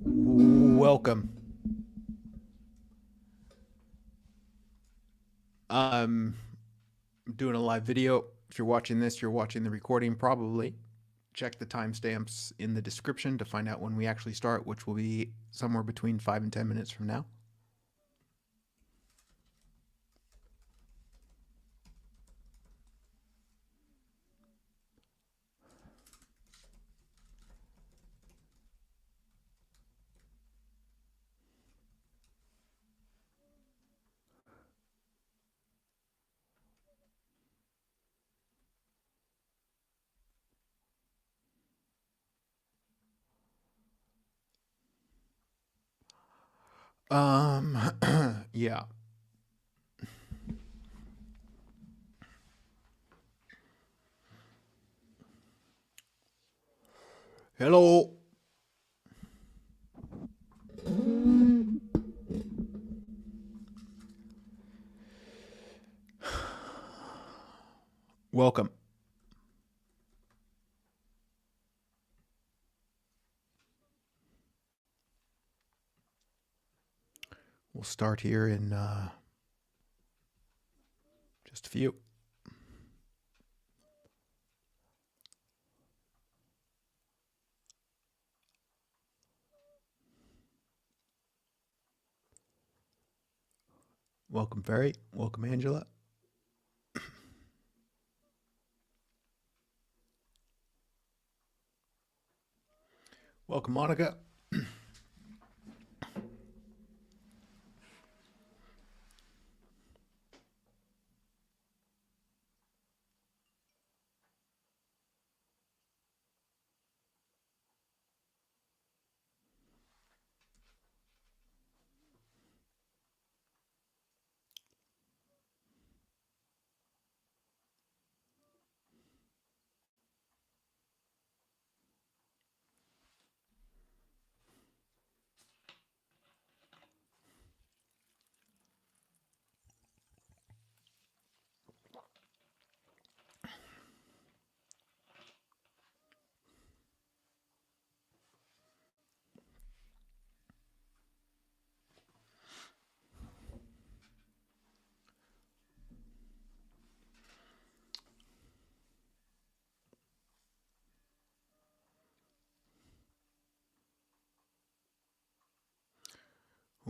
Welcome. I'm doing a live video. If you're watching this, you're watching the recording probably. Check the timestamps in the description to find out when we actually start, which will be somewhere between 5 and 10 minutes from now. Yeah. Hello. Welcome. We'll start here in just a few. Welcome, Ferry. Welcome, Angela. Welcome, Monica.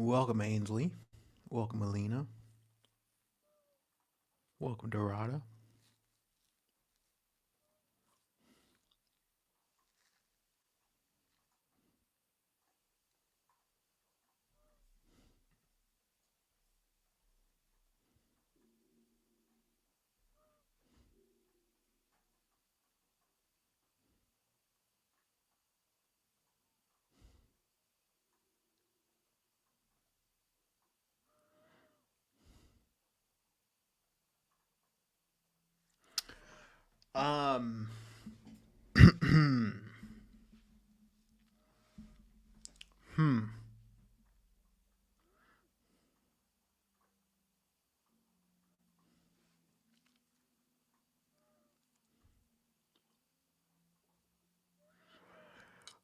Welcome, Ainsley. Welcome, Alina. Welcome, Dorada. Um, hmm.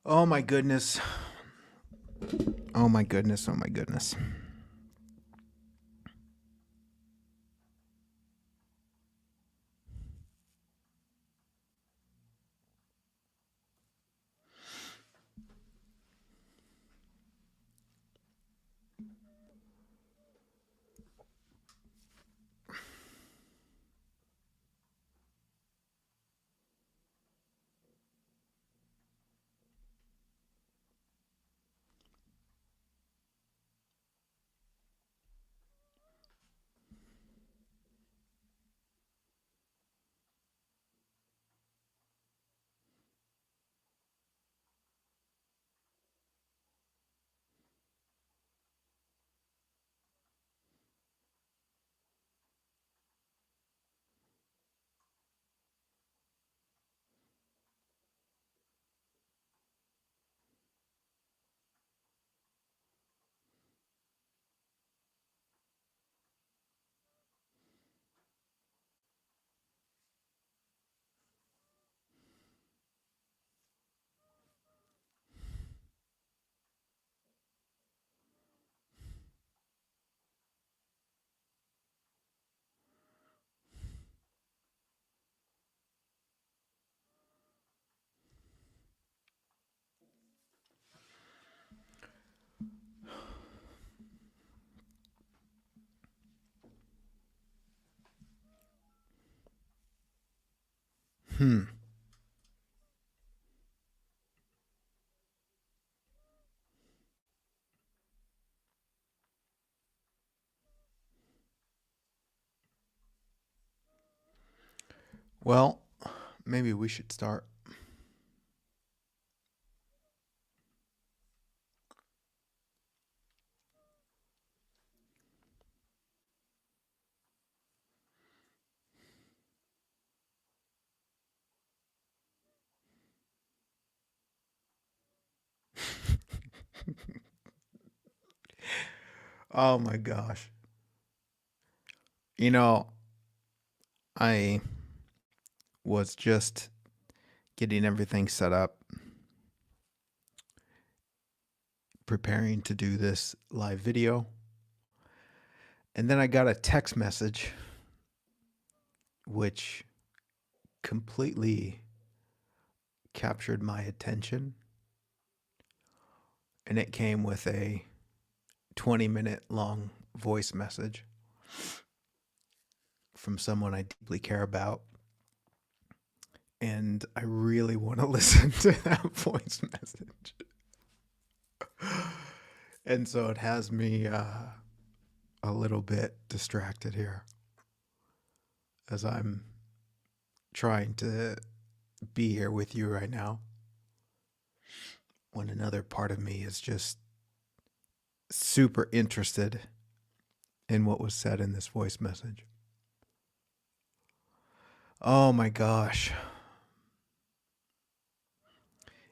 Oh my goodness. Oh my goodness. Oh my goodness. Hmm. Well, maybe we should start. Oh my gosh. You know, I was just getting everything set up, preparing to do this live video. And then I got a text message which completely captured my attention. And it came with a 20-minute long voice message from someone I deeply care about. And I really want to listen to that voice message. And so it has me a little bit distracted here as I'm trying to be here with you right now when another part of me is just super interested in what was said in this voice message. Oh my gosh.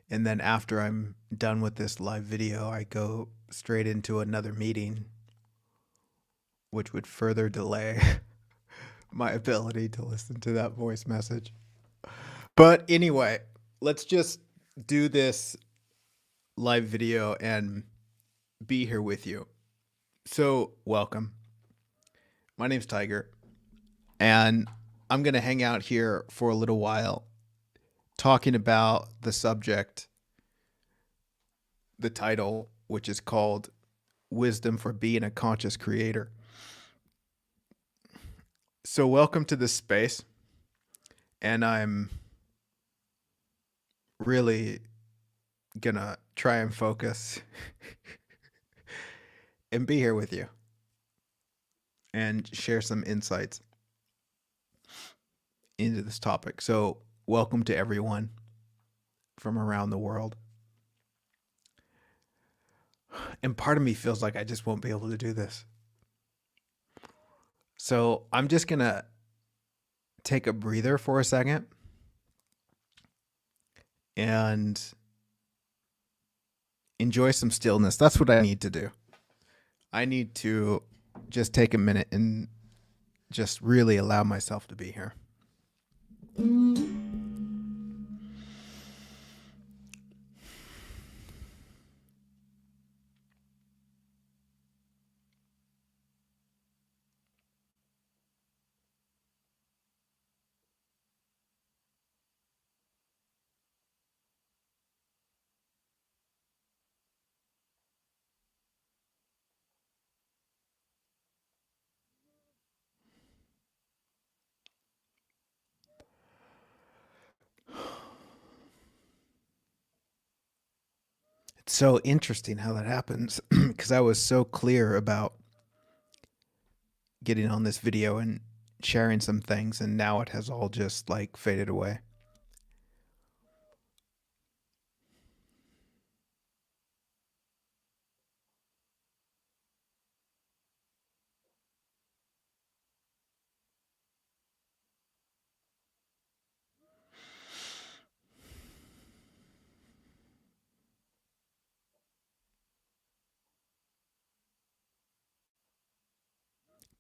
And then after I'm done with this live video, I go straight into another meeting, which would further delay my ability to listen to that voice message. But anyway, let's just do this live video and be here with you. So, welcome. My name's Tiger, and I'm going to hang out here for a little while talking about the subject, the title, which is called Wisdom for Being a Conscious Creator. So, welcome to this space, and I'm really gonna try and focus and be here with you and share some insights into this topic. So, welcome to everyone from around the world. And part of me feels like I just won't be able to do this. So, I'm just going to take a breather for a second and enjoy some stillness. That's what I need to do. I need to just take a minute and just really allow myself to be here. It's so interesting how that happens because I was so clear about getting on this video and sharing some things, and now it has all just like faded away.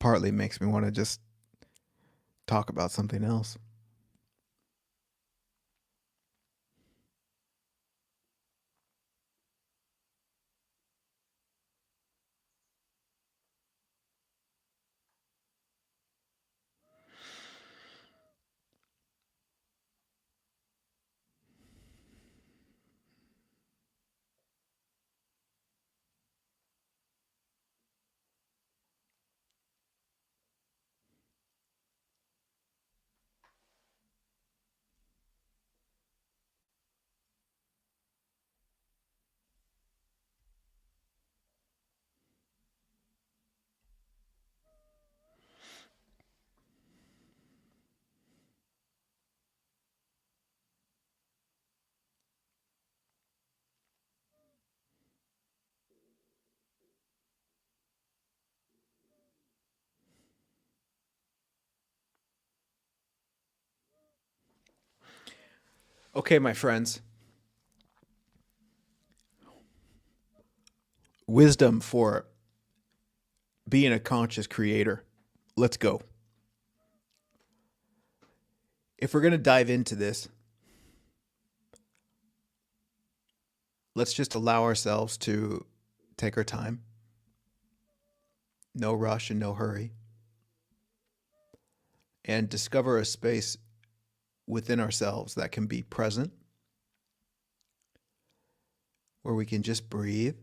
Partly makes me want to just talk about something else. Okay, my friends, wisdom for being a conscious creator. Let's go. If we're going to dive into this, let's just allow ourselves to take our time. No rush and no hurry. And discover a space within ourselves that can be present, where we can just breathe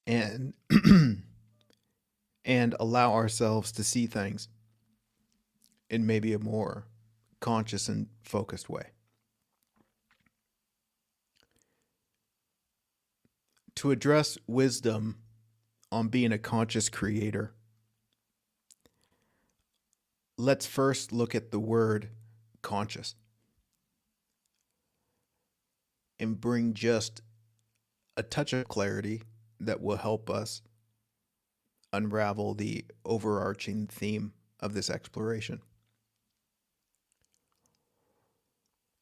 and and allow ourselves to see things in maybe a more conscious and focused way. To address wisdom on being a conscious creator, let's first look at the word conscious and bring just a touch of clarity that will help us unravel the overarching theme of this exploration.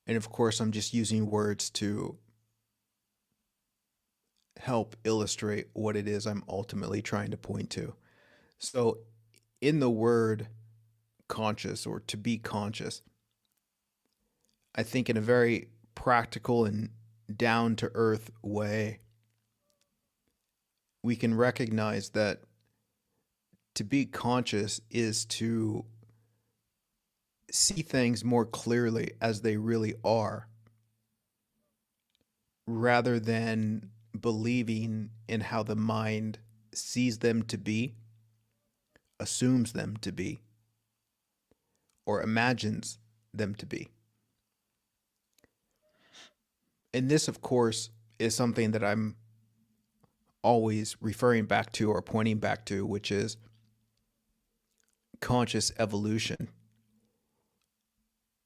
And of course, I'm just using words to help illustrate what it is I'm ultimately trying to point to. So, in the word conscious, or to be conscious, I think in a very practical and down to earth way, we can recognize that to be conscious is to see things more clearly as they really are, rather than believing in how the mind sees them to be, assumes them to be, or imagines them to be. And this, of course, is something that I'm always referring back to or pointing back to, which is conscious evolution,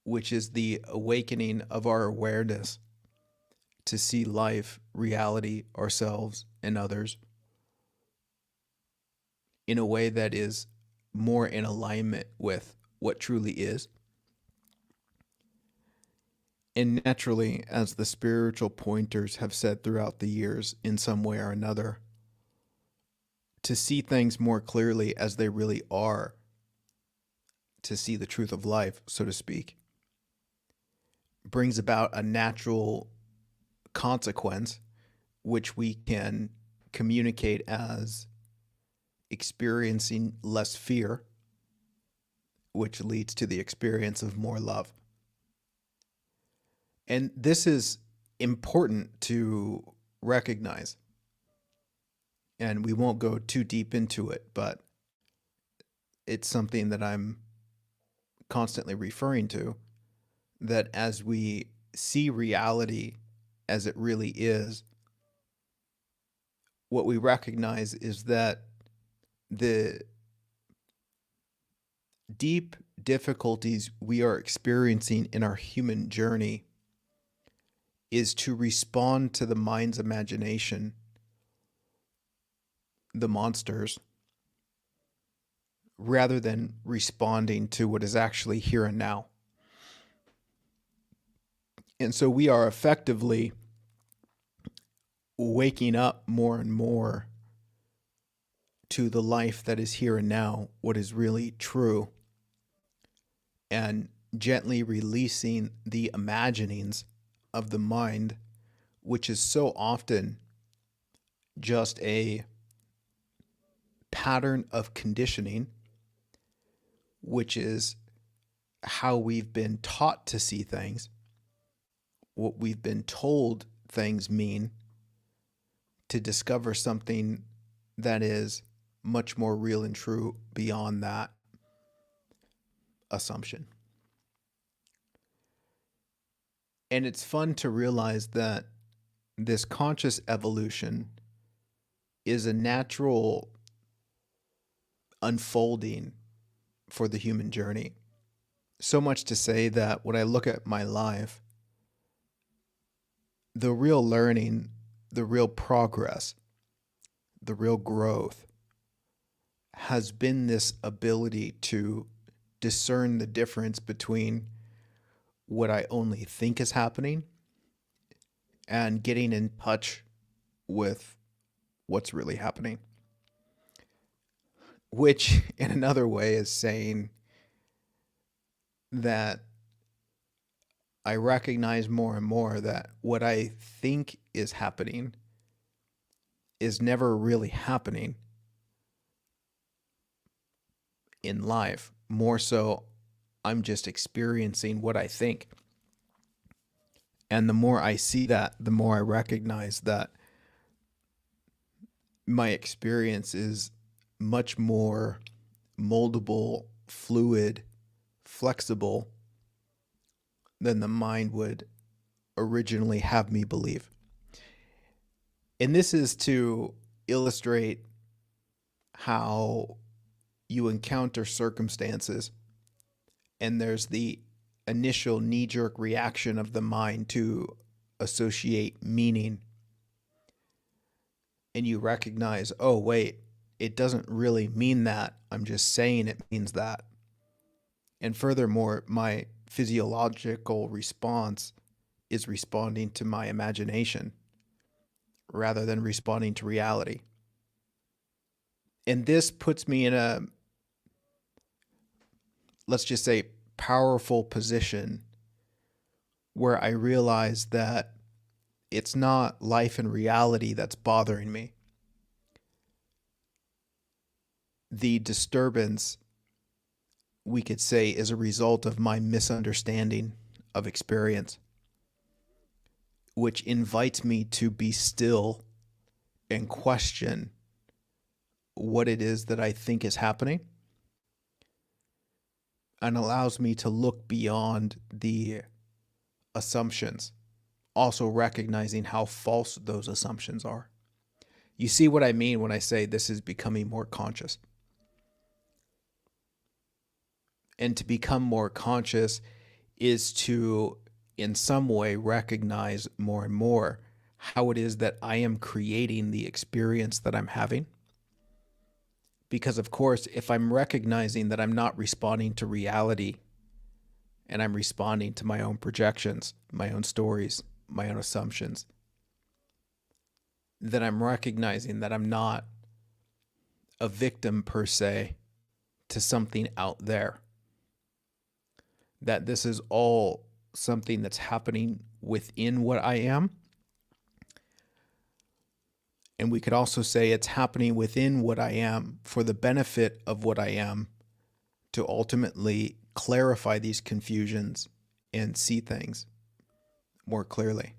which is the awakening of our awareness to see life, reality, ourselves, and others in a way that is more in alignment with what truly is. And naturally, as the spiritual pointers have said throughout the years in some way or another, to see things more clearly as they really are, to see the truth of life, so to speak, brings about a natural consequence, which we can communicate as experiencing less fear, which leads to the experience of more love. And this is important to recognize. And we won't go too deep into it, but it's something that I'm constantly referring to, that as we see reality as it really is, what we recognize is that the deep difficulties we are experiencing in our human journey is to respond to the mind's imagination, the monsters, rather than responding to what is actually here and now. And so we are effectively waking up more and more to the life that is here and now, what is really true, and gently releasing the imaginings of the mind, which is so often just a pattern of conditioning, which is how we've been taught to see things, what we've been told things mean, to discover something that is much more real and true beyond that assumption. And it's fun to realize that this conscious evolution is a natural unfolding for the human journey. So much to say that when I look at my life, the real learning, the real progress, the real growth has been this ability to discern the difference between what I only think is happening and getting in touch with what's really happening. Which, in another way, is saying that I recognize more and more that what I think is happening is never really happening in life. More so, I'm just experiencing what I think. And the more I see that, the more I recognize that my experience is much more moldable, fluid, flexible than the mind would originally have me believe. And this is to illustrate how you encounter circumstances and there's the initial knee-jerk reaction of the mind to associate meaning. And you recognize, oh, wait, it doesn't really mean that. I'm just saying it means that. And furthermore, my physiological response is responding to my imagination rather than responding to reality. And this puts me in a, let's just say, powerful position where I realize that it's not life and reality that's bothering me. The disturbance, we could say, is a result of my misunderstanding of experience, which invites me to be still and question what it is that I think is happening, and allows me to look beyond the assumptions, also recognizing how false those assumptions are. You see what I mean when I say this is becoming more conscious. And to become more conscious is to, in some way, recognize more and more how it is that I am creating the experience that I'm having. Because, of course, if I'm recognizing that I'm not responding to reality and I'm responding to my own projections, my own stories, my own assumptions, then I'm recognizing that I'm not a victim per se to something out there. That this is all something that's happening within what I am. And we could also say it's happening within what I am for the benefit of what I am, to ultimately clarify these confusions and see things more clearly.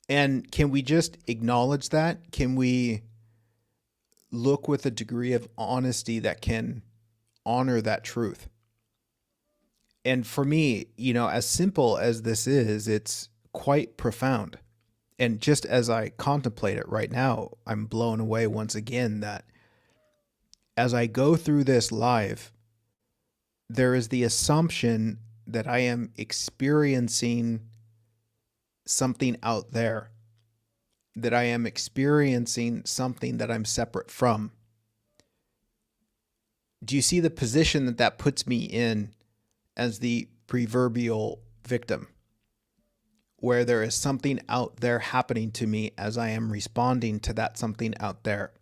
And can we just acknowledge that? Can we look with a degree of honesty that can honor that truth? And for me, as simple as this is, it's quite profound. And just as I contemplate it right now, I'm blown away once again that as I go through this live, there is the assumption that I am experiencing something out there, that I am experiencing something that I'm separate from. Do you see the position that that puts me in as the proverbial victim? Where there is something out there happening to me as I am responding to that something out there.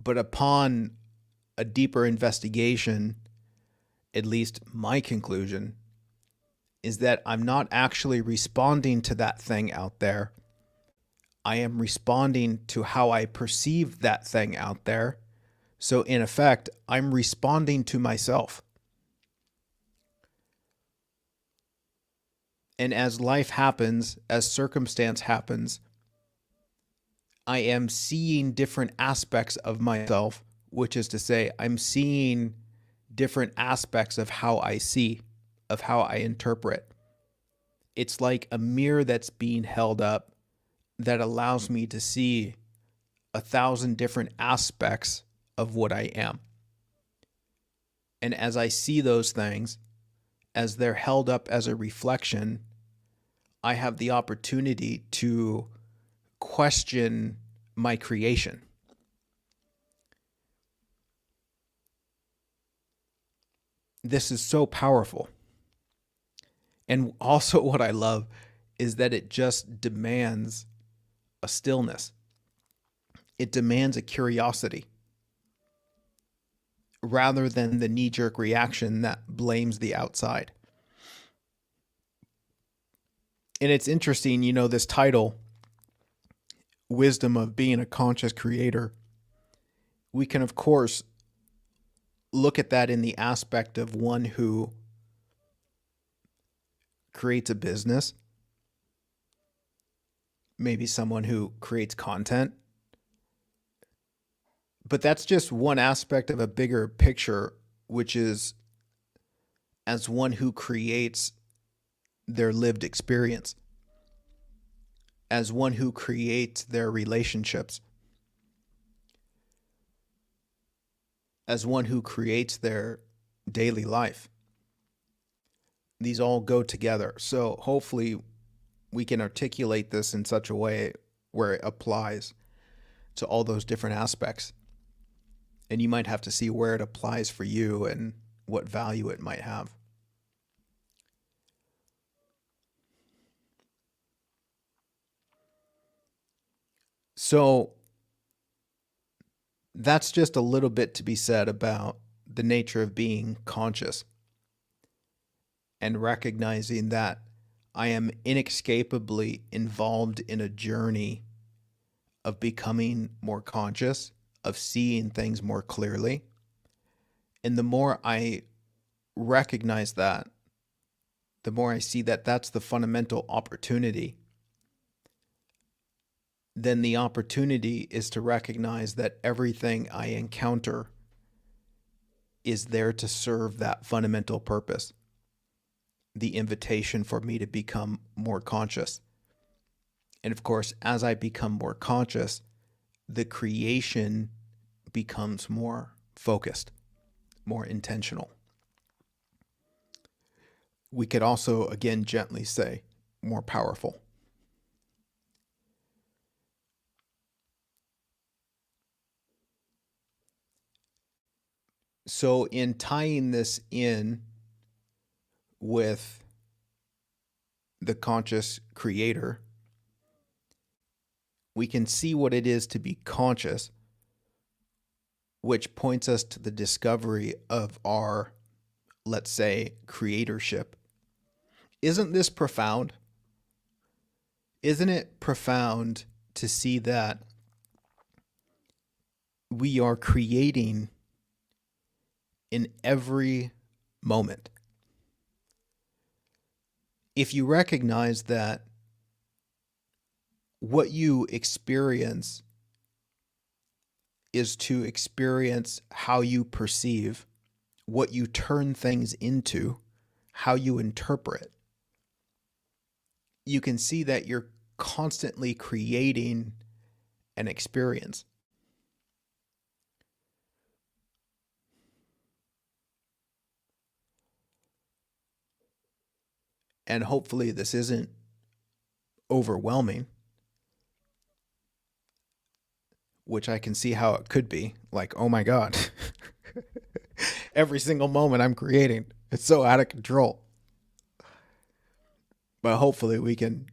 But upon a deeper investigation, at least my conclusion, is that I'm not actually responding to that thing out there. I am responding to how I perceive that thing out there. So in effect, I'm responding to myself. And as life happens, as circumstance happens, I am seeing different aspects of myself, which is to say, I'm seeing different aspects of how I see, of how I interpret. It's like a mirror that's being held up that allows me to see 1,000 different aspects of what I am. And as I see those things, as they're held up as a reflection, I have the opportunity to question my creation. this is so powerful. And also, what I love is that it just demands a stillness, it demands a curiosity rather than the knee-jerk reaction that blames the outside. And it's interesting, this title, Wisdom of Being a Conscious Creator, we can, of course, look at that in the aspect of one who creates a business, maybe someone who creates content. But that's just one aspect of a bigger picture, which is as one who creates their lived experience, as one who creates their relationships, as one who creates their daily life. These all go together. So hopefully we can articulate this in such a way where it applies to all those different aspects. And you might have to see where it applies for you and what value it might have. So that's just a little bit to be said about the nature of being conscious and recognizing that I am inescapably involved in a journey of becoming more conscious, of seeing things more clearly. And the more I recognize that, the more I see that that's the fundamental opportunity, then the opportunity is to recognize that everything I encounter is there to serve that fundamental purpose, the invitation for me to become more conscious. And of course, as I become more conscious, the creation becomes more focused, more intentional. We could also, again, gently say, more powerful. So in tying this in with the conscious creator, we can see what it is to be conscious, which points us to the discovery of our, let's say, creatorship. Isn't this profound? Isn't it profound to see that we are creating in every moment? If you recognize that what you experience is to experience how you perceive, what you turn things into, how you interpret, you can see that you're constantly creating an experience. And hopefully this isn't overwhelming, which I can see how it could be. Like, oh my God, every single moment I'm creating, it's so out of control. But hopefully we can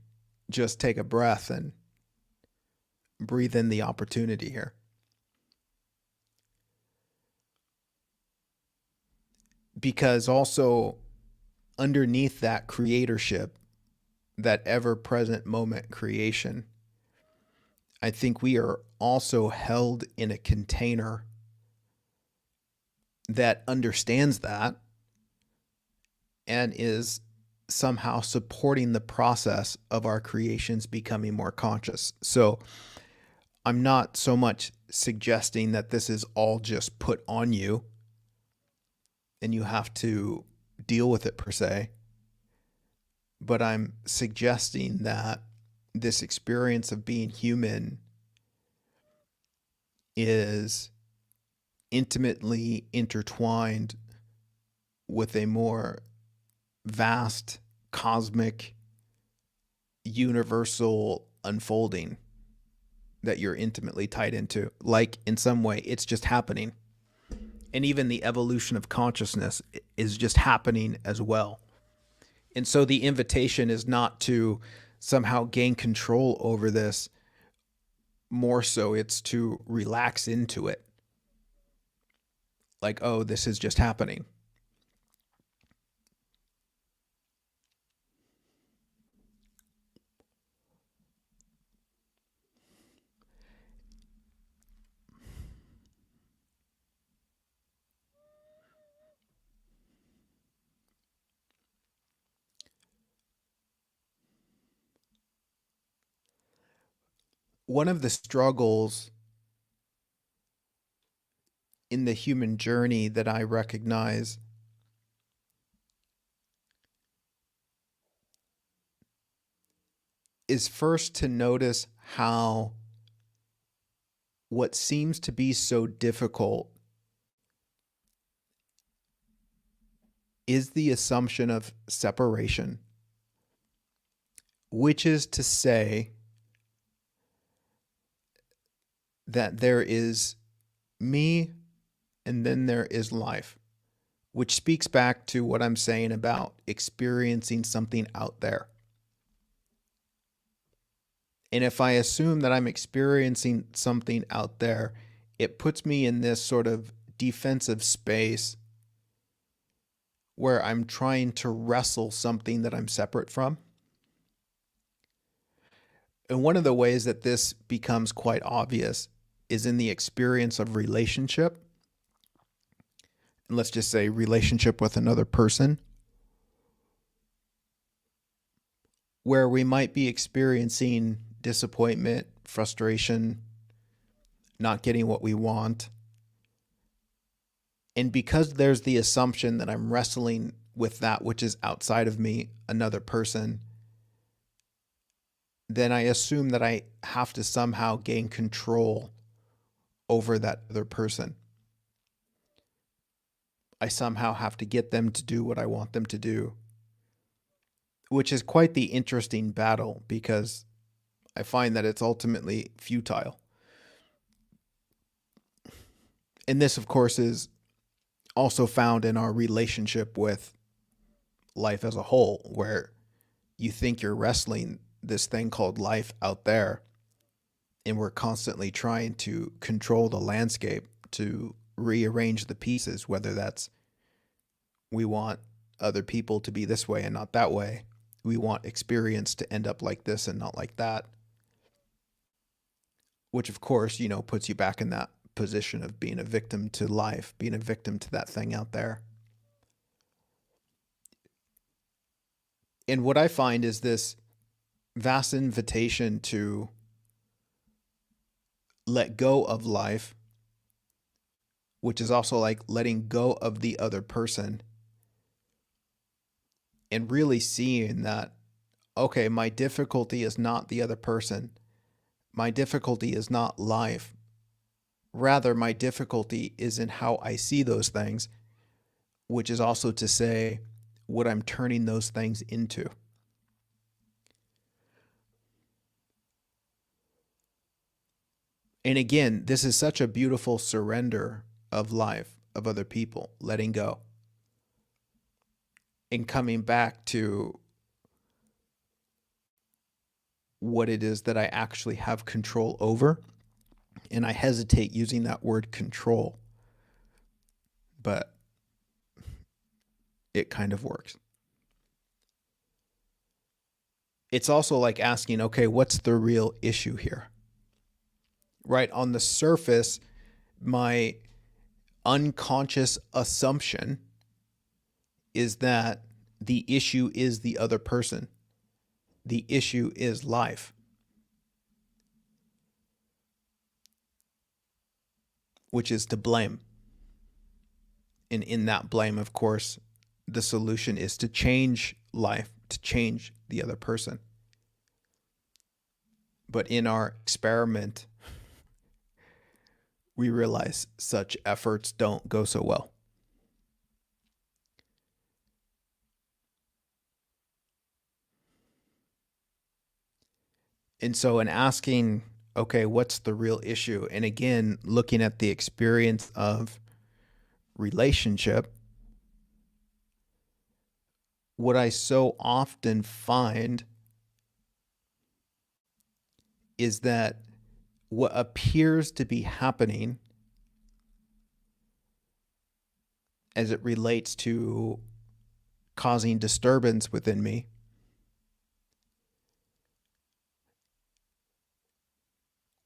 just take a breath and breathe in the opportunity here. Because also underneath that creatorship, that ever-present moment creation, I think we are also held in a container that understands that and is somehow supporting the process of our creations becoming more conscious. So I'm not so much suggesting that this is all just put on you and you have to deal with it per se, but I'm suggesting that this experience of being human is intimately intertwined with a more vast, cosmic, universal unfolding that you're intimately tied into. Like, in some way, it's just happening. And even the evolution of consciousness is just happening as well. And so the invitation is not to somehow gain control over this. More so, it's to relax into it. Like, oh, this is just happening. One of the struggles in the human journey that I recognize is first to notice how what seems to be so difficult is the assumption of separation, which is to say that there is me and then there is life, which speaks back to what I'm saying about experiencing something out there. And if I assume that I'm experiencing something out there, it puts me in this sort of defensive space where I'm trying to wrestle something that I'm separate from. And one of the ways that this becomes quite obvious is in the experience of relationship. And let's just say relationship with another person, where we might be experiencing disappointment, frustration, not getting what we want. And because there's the assumption that I'm wrestling with that which is outside of me, another person, then I assume that I have to somehow gain control over that other person. I somehow have to get them to do what I want them to do, which is quite the interesting battle because I find that it's ultimately futile. And this, of course, is also found in our relationship with life as a whole, where you think you're wrestling this thing called life out there, and we're constantly trying to control the landscape, to rearrange the pieces, whether that's we want other people to be this way and not that way. We want experience to end up like this and not like that. Which, of course, puts you back in that position of being a victim to life, being a victim to that thing out there. And what I find is this vast invitation to let go of life, which is also like letting go of the other person, and really seeing that, okay, my difficulty is not the other person. My difficulty is not life. Rather, my difficulty is in how I see those things, which is also to say what I'm turning those things into. And again, this is such a beautiful surrender of life, of other people, letting go. And coming back to what it is that I actually have control over. And I hesitate using that word control, but it kind of works. It's also like asking, okay, what's the real issue here? Right? On the surface, my unconscious assumption is that the issue is the other person. The issue is life. Which is to blame. And in that blame, of course, the solution is to change life, to change the other person. But in our experiment, we realize such efforts don't go so well. And so in asking, okay, what's the real issue? And again, looking at the experience of relationship, what I so often find is that what appears to be happening as it relates to causing disturbance within me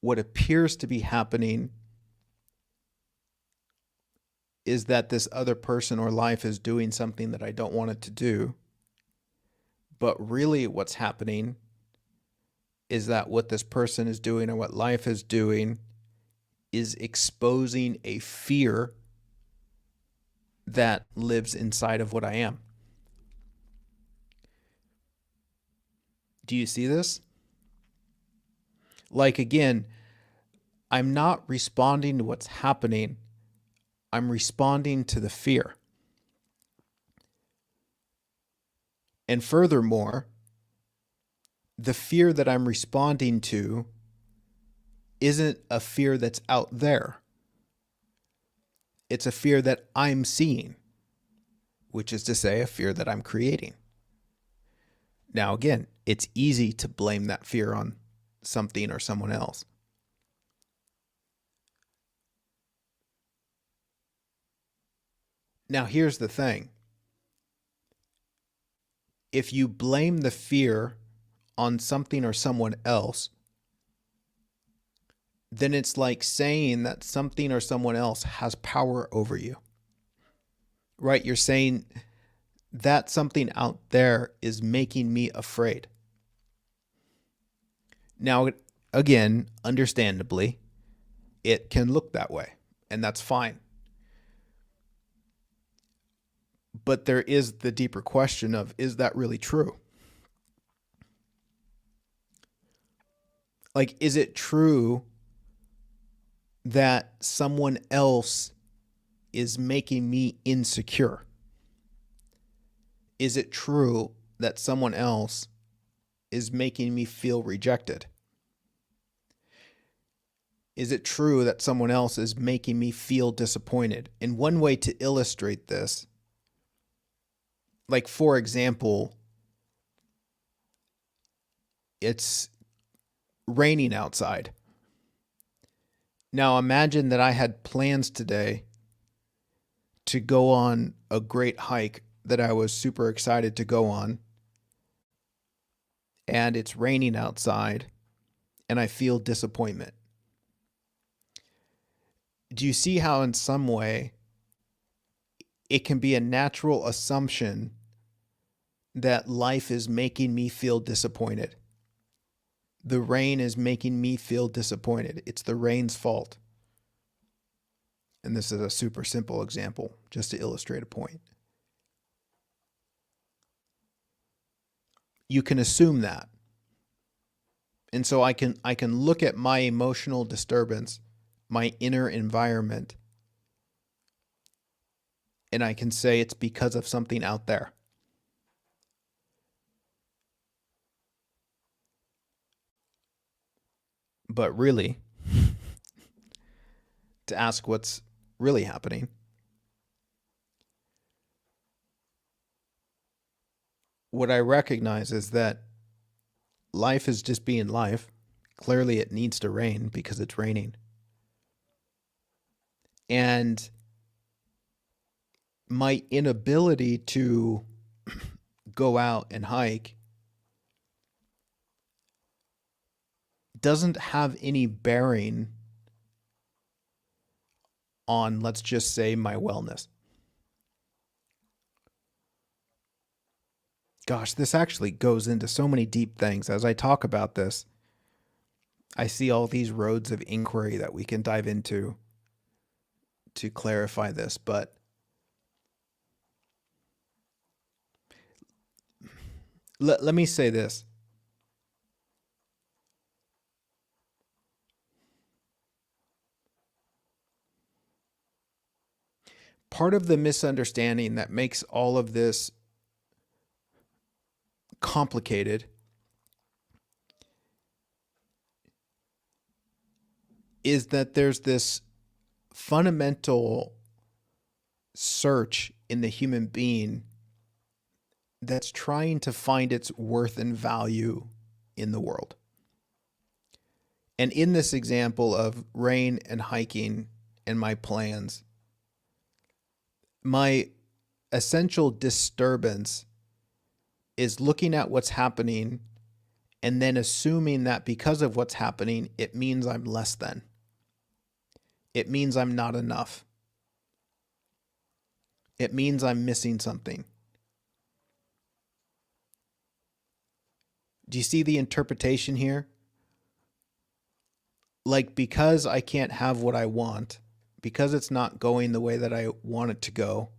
what appears to be happening is that this other person or life is doing something that I don't want it to do. But really what's happening is that what this person is doing or what life is doing is exposing a fear that lives inside of what I am. Do you see this? Like, again, I'm not responding to what's happening. I'm responding to the fear. And furthermore, the fear that I'm responding to isn't a fear that's out there. It's a fear that I'm seeing, which is to say, a fear that I'm creating. Now, again, it's easy to blame that fear on something or someone else. Now, here's the thing. If you blame the fear on something or someone else, then it's like saying that something or someone else has power over you. Right? You're saying that something out there is making me afraid. Now, again, understandably, it can look that way, and that's fine. But there is the deeper question of, is that really true? Like, is it true that someone else is making me insecure? Is it true that someone else is making me feel rejected? Is it true that someone else is making me feel disappointed? And one way to illustrate this, like, for example, it's raining outside. Now imagine that I had plans today to go on a great hike that I was super excited to go on, and it's raining outside, and I feel disappointment. Do you see how in some way it can be a natural assumption that life is making me feel disappointed? The rain is making me feel disappointed. It's the rain's fault. And this is a super simple example just to illustrate a point. You can assume that. And so I can look at my emotional disturbance, my inner environment, and I can say it's because of something out there. But really, to ask what's really happening, what I recognize is that life is just being life. Clearly it needs to rain because it's raining. And my inability to go out and hike doesn't have any bearing on, let's just say, my wellness. Gosh, this actually goes into so many deep things. As I talk about this, I see all these roads of inquiry that we can dive into to clarify this, but let me say this. Part of the misunderstanding that makes all of this complicated is that there's this fundamental search in the human being that's trying to find its worth and value in the world. And in this example of rain and hiking and my plans, my essential disturbance is looking at what's happening and then assuming that because of what's happening, it means I'm less than. It means I'm not enough. It means I'm missing something. Do you see the interpretation here? Like, because I can't have what I want, because it's not going the way that I want it to go,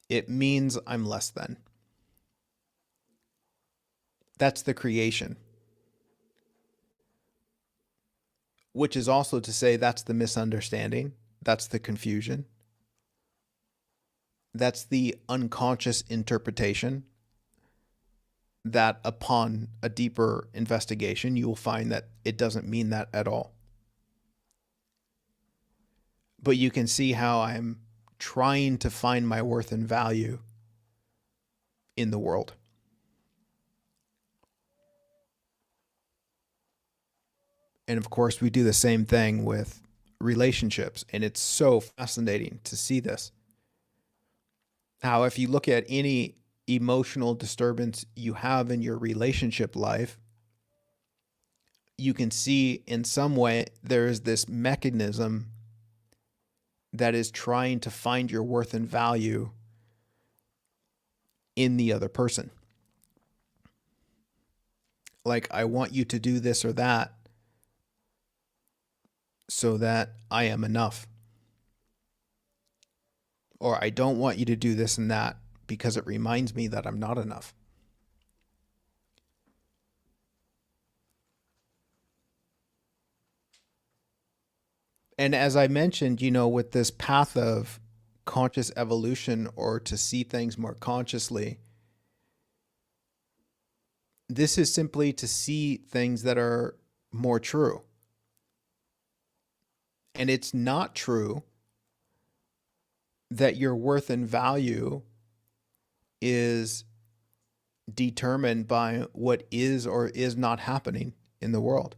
it means I'm less than. That's the creation. Which is also to say that's the misunderstanding. That's the confusion. That's the unconscious interpretation that upon a deeper investigation, you will find that it doesn't mean that at all. But you can see how I'm trying to find my worth and value in the world. And of course, we do the same thing with relationships. And it's so fascinating to see this. How if you look at any emotional disturbance you have in your relationship life, you can see in some way there is this mechanism that is trying to find your worth and value in the other person. Like, I want you to do this or that so that I am enough. Or I don't want you to do this and that because it reminds me that I'm not enough. And as I mentioned, with this path of conscious evolution, or to see things more consciously, this is simply to see things that are more true. And it's not true that your worth and value is determined by what is or is not happening in the world,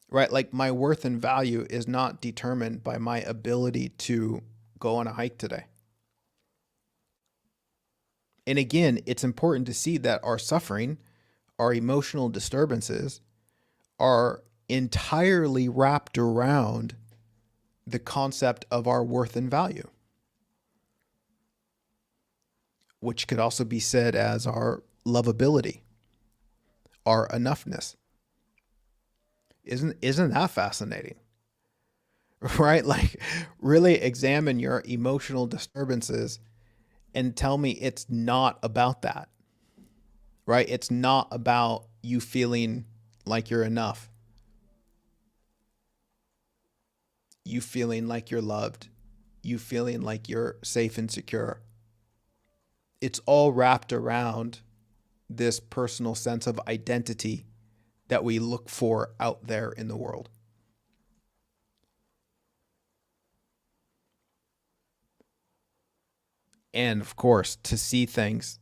right? Like, my worth and value is not determined by my ability to go on a hike today. And again, it's important to see that our suffering, our emotional disturbances are entirely wrapped around the concept of our worth and value, which could also be said as our lovability, our enoughness. Isn't that fascinating? Right? Like, really examine your emotional disturbances and tell me it's not about that. Right? It's not about you feeling like you're enough. You feeling like you're loved. You feeling like you're safe and secure. It's all wrapped around this personal sense of identity that we look for out there in the world. And of course, to see things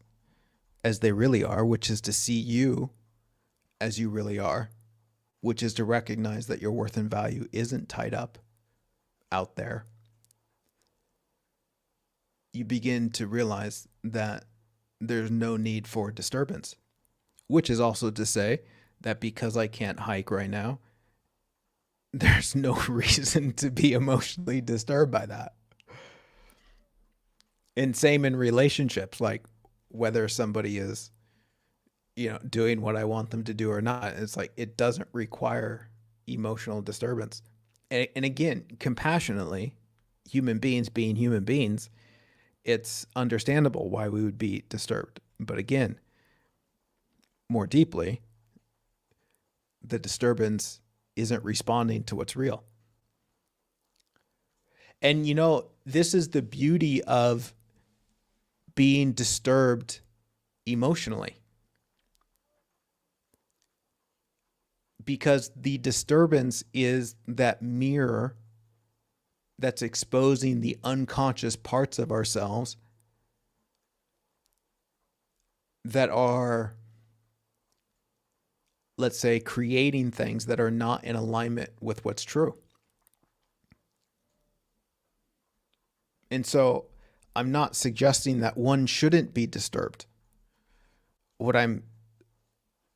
as they really are, which is to see you as you really are, which is to recognize that your worth and value isn't tied up out there. You begin to realize that there's no need for disturbance, which is also to say that because I can't hike right now, there's no reason to be emotionally disturbed by that. And same in relationships, like whether somebody is, doing what I want them to do or not, it's like, it doesn't require emotional disturbance. And again, compassionately, human beings being human beings, it's understandable why we would be disturbed. But again, more deeply, the disturbance isn't responding to what's real. And this is the beauty of being disturbed emotionally. Because the disturbance is that mirror that's exposing the unconscious parts of ourselves that are, let's say, creating things that are not in alignment with what's true. And so I'm not suggesting that one shouldn't be disturbed. What I'm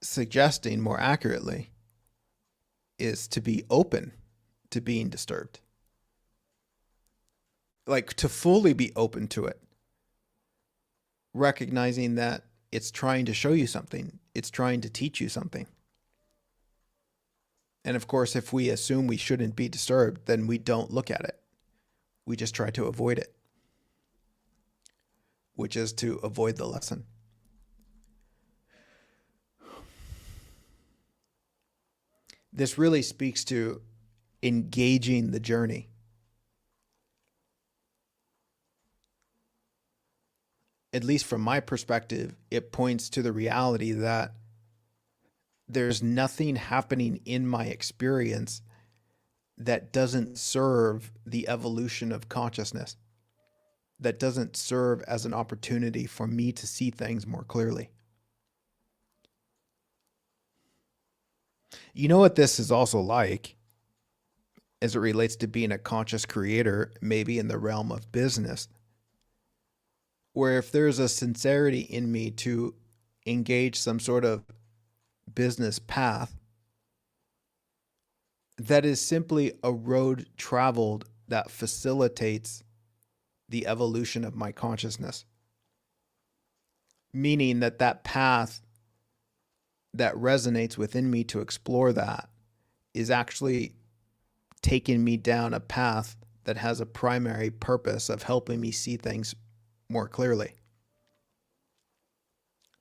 suggesting more accurately is to be open to being disturbed. Like to fully be open to it, recognizing that it's trying to show you something, it's trying to teach you something. And of course, if we assume we shouldn't be disturbed, then we don't look at it. We just try to avoid it, which is to avoid the lesson. This really speaks to engaging the journey. At least from my perspective, it points to the reality that there's nothing happening in my experience that doesn't serve the evolution of consciousness, that doesn't serve as an opportunity for me to see things more clearly. You know what this is also like as it relates to being a conscious creator, maybe in the realm of business, where if there's a sincerity in me to engage some sort of business path, that is simply a road traveled that facilitates the evolution of my consciousness. Meaning that that path that resonates within me to explore that is actually taking me down a path that has a primary purpose of helping me see things more clearly.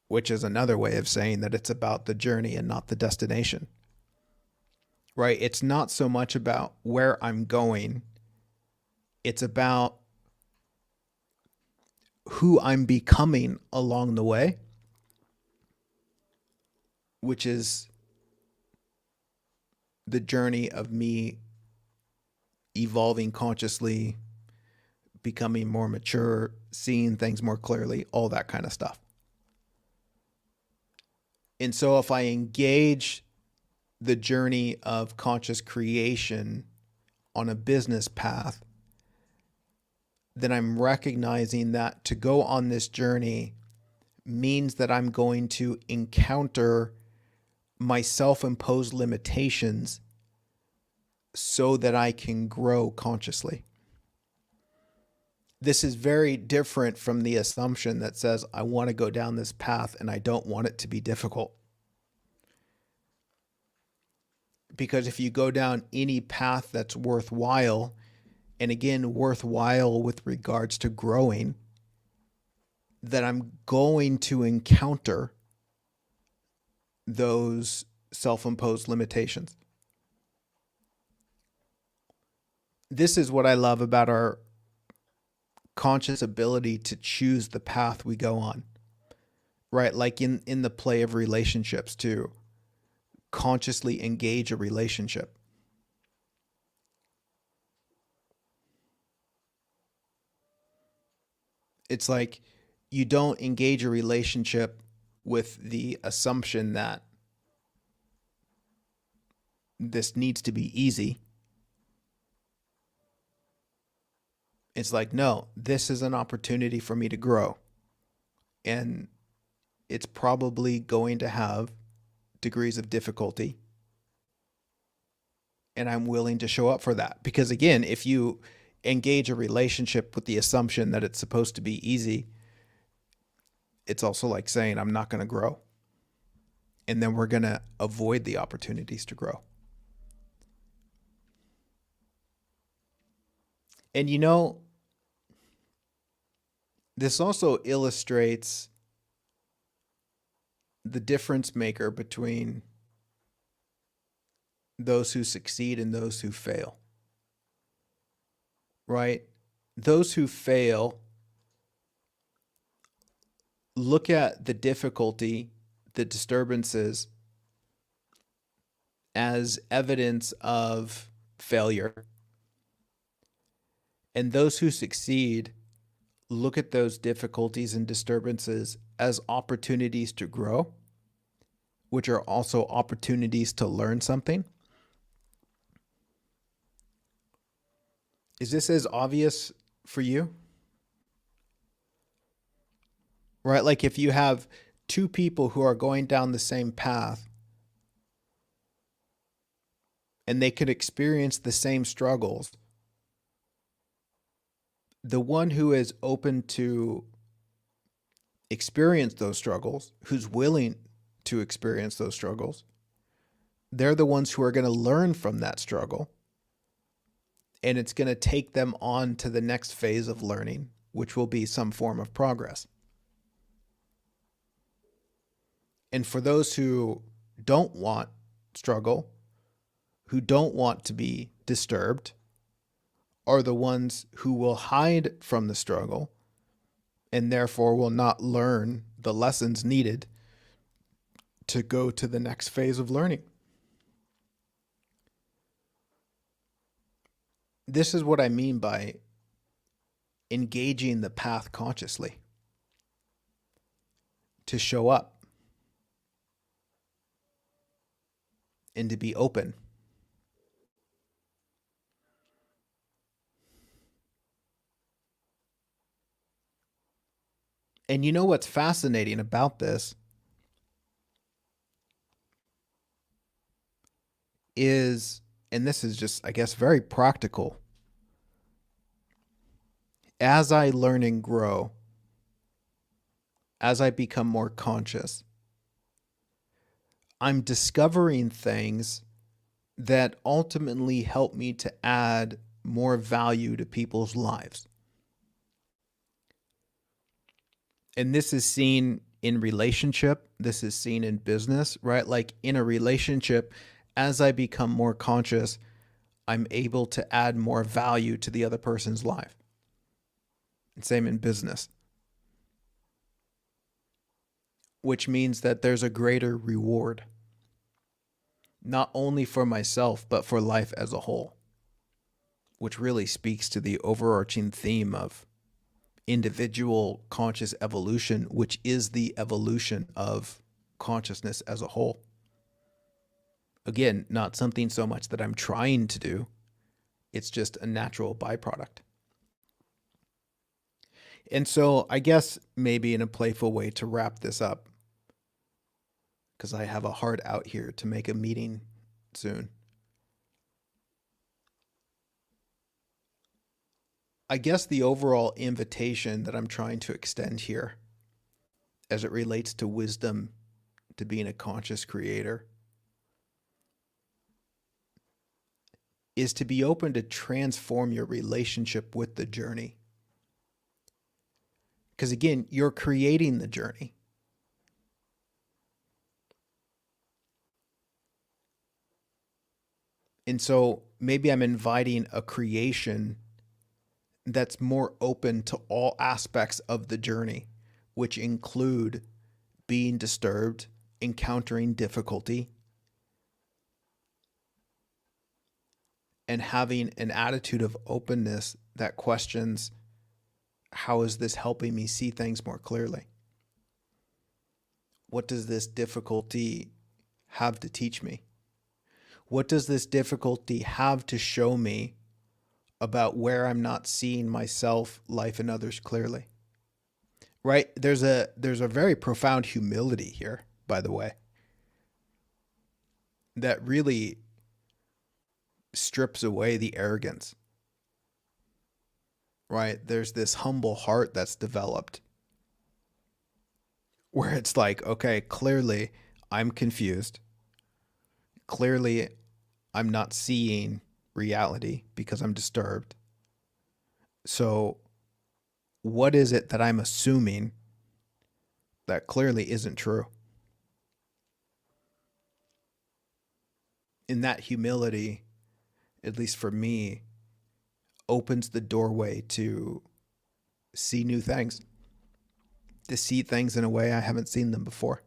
Which is another way of saying that it's about the journey and not the destination. Right? It's not so much about where I'm going. It's about who I'm becoming along the way, which is the journey of me evolving consciously, becoming more mature, seeing things more clearly, all that kind of stuff. And so if I engage the journey of conscious creation on a business path, then I'm recognizing that to go on this journey means that I'm going to encounter my self-imposed limitations so that I can grow consciously. This is very different from the assumption that says, I want to go down this path and I don't want it to be difficult. Because if you go down any path that's worthwhile, and again, worthwhile with regards to growing, that I'm going to encounter those self-imposed limitations. This is what I love about our conscious ability to choose the path we go on, right? Like in the play of relationships, to consciously engage a relationship. It's like you don't engage a relationship with the assumption that this needs to be easy. It's like, no, this is an opportunity for me to grow. And it's probably going to have degrees of difficulty. And I'm willing to show up for that. Because again, if you engage a relationship with the assumption that it's supposed to be easy, it's also like saying, I'm not going to grow. And then we're going to avoid the opportunities to grow. And you know, this also illustrates the difference maker between those who succeed and those who fail. Right? Those who fail look at the difficulty, the disturbances, as evidence of failure. And those who succeed look at those difficulties and disturbances as opportunities to grow, which are also opportunities to learn something. Is this as obvious for you? Right? Like if you have two people who are going down the same path and they could experience the same struggles, the one who is open to experience those struggles, who's willing to experience those struggles, they're the ones who are going to learn from that struggle. And it's going to take them on to the next phase of learning, which will be some form of progress. And for those who don't want struggle, who don't want to be disturbed, are the ones who will hide from the struggle and therefore will not learn the lessons needed to go to the next phase of learning. This is what I mean by engaging the path consciously. To show up and to be open. And you know what's fascinating about this is, and this is just, I guess, very practical. As I learn and grow, as I become more conscious, I'm discovering things that ultimately help me to add more value to people's lives. And this is seen in relationship. This is seen in business, right? Like in a relationship, as I become more conscious, I'm able to add more value to the other person's life. And same in business. Which means that there's a greater reward, not only for myself, but for life as a whole, which really speaks to the overarching theme of individual conscious evolution, which is the evolution of consciousness as a whole. Again, not something so much that I'm trying to do. It's just a natural byproduct. And so I guess maybe in a playful way to wrap this up, because I have a hard out here to make a meeting soon. I guess the overall invitation that I'm trying to extend here as it relates to wisdom, to being a conscious creator, is to be open to transform your relationship with the journey. Because again, you're creating the journey. And so maybe I'm inviting a creation that's more open to all aspects of the journey, which include being disturbed, encountering difficulty, and having an attitude of openness that questions, how is this helping me see things more clearly? What does this difficulty have to teach me? What does this difficulty have to show me about where I'm not seeing myself, life, and others clearly? Right? There's a very profound humility here, by the way, that really strips away the arrogance. Right? There's this humble heart that's developed where it's like, okay, clearly I'm confused. Clearly I'm not seeing reality because I'm disturbed. So what is it that I'm assuming that clearly isn't true? In that humility, at least for me, opens the doorway to see new things, to see things in a way I haven't seen them before,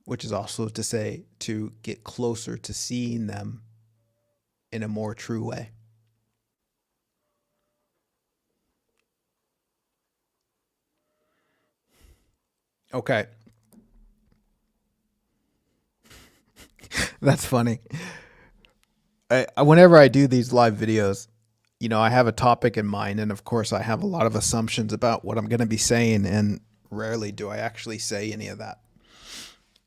which is also to say to get closer to seeing them in a more true way. Okay. That's funny. Whenever I do these live videos, I have a topic in mind, and of course, I have a lot of assumptions about what I'm going to be saying, and rarely do I actually say any of that.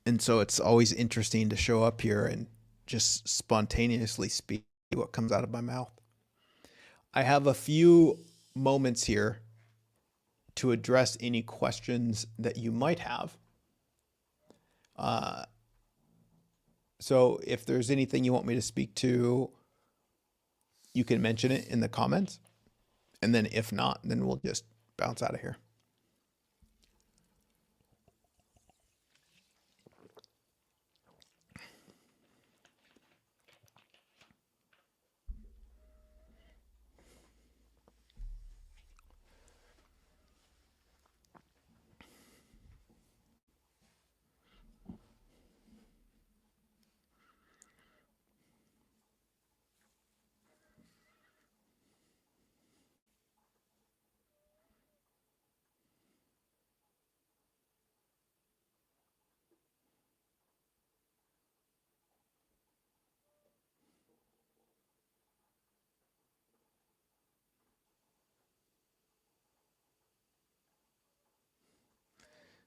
And so it's always interesting to show up here and just spontaneously speak what comes out of my mouth. I have a few moments here to address any questions that you might have. Uh, so if there's anything you want me to speak to, you can mention it in the comments. And then if not, then we'll just bounce out of here.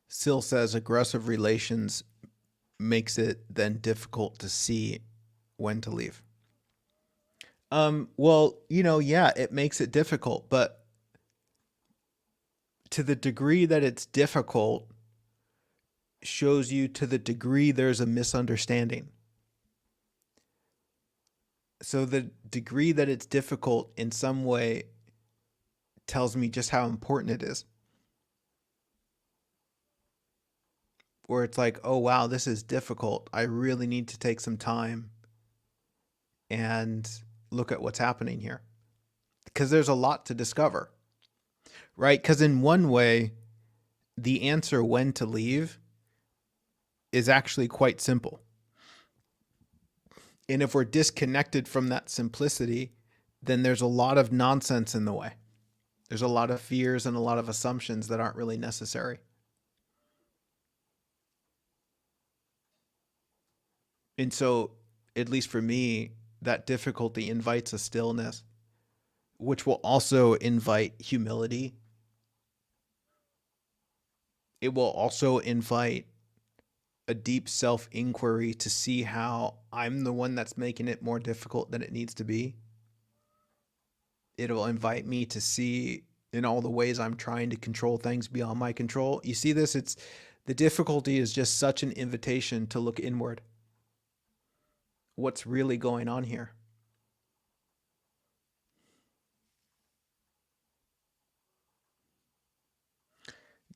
Sil says aggressive relations makes it then difficult to see when to leave. Well, yeah, it makes it difficult, but to the degree that it's difficult shows you to the degree there's a misunderstanding. So the degree that it's difficult in some way tells me just how important it is. Where it's like, oh, wow, this is difficult. I really need to take some time and look at what's happening here. Because there's a lot to discover, right? Because in one way, the answer when to leave is actually quite simple. And if we're disconnected from that simplicity, then there's a lot of nonsense in the way. There's a lot of fears and a lot of assumptions that aren't really necessary. And so, at least for me, that difficulty invites a stillness, which will also invite humility. It will also invite a deep self-inquiry to see how I'm the one that's making it more difficult than it needs to be. It'll invite me to see in all the ways I'm trying to control things beyond my control. You see this? The difficulty is just such an invitation to look inward. What's really going on here?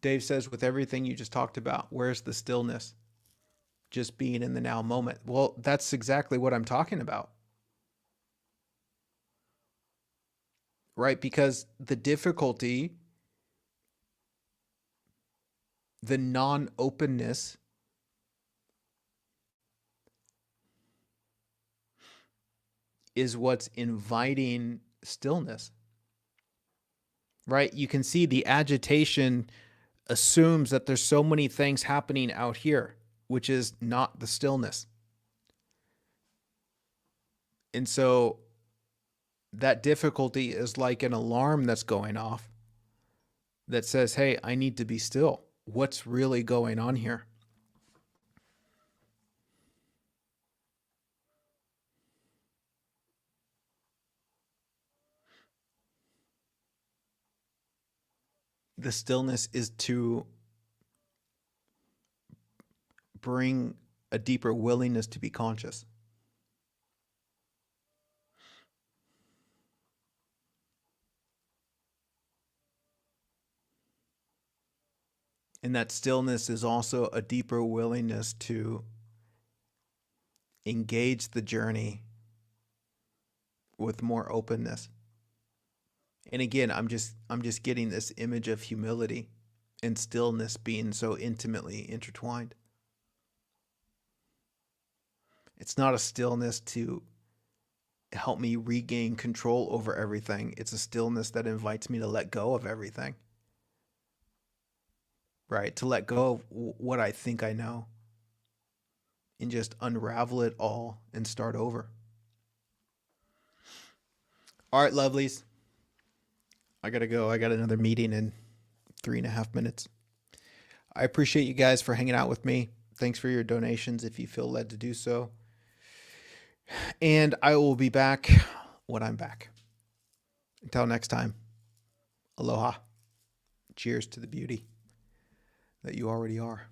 Dave says, with everything you just talked about, where's the stillness? Just being in the now moment. Well, that's exactly what I'm talking about. Right? Because the difficulty, the non-openness, is what's inviting stillness. Right? You can see the agitation assumes that there's so many things happening out here, which is not the stillness. And so that difficulty is like an alarm that's going off that says, hey, I need to be still. What's really going on here? The stillness is to bring a deeper willingness to be conscious. And that stillness is also a deeper willingness to engage the journey with more openness. And again, I'm just getting this image of humility and stillness being so intimately intertwined. It's not a stillness to help me regain control over everything. It's a stillness that invites me to let go of everything. right? To let go of what I think I know and just unravel it all and start over. All right, lovelies. I got to go. I got another meeting in 3.5 minutes. I appreciate you guys for hanging out with me. Thanks for your donations if you feel led to do so. And I will be back when I'm back. Until next time, aloha. Cheers to the beauty that you already are.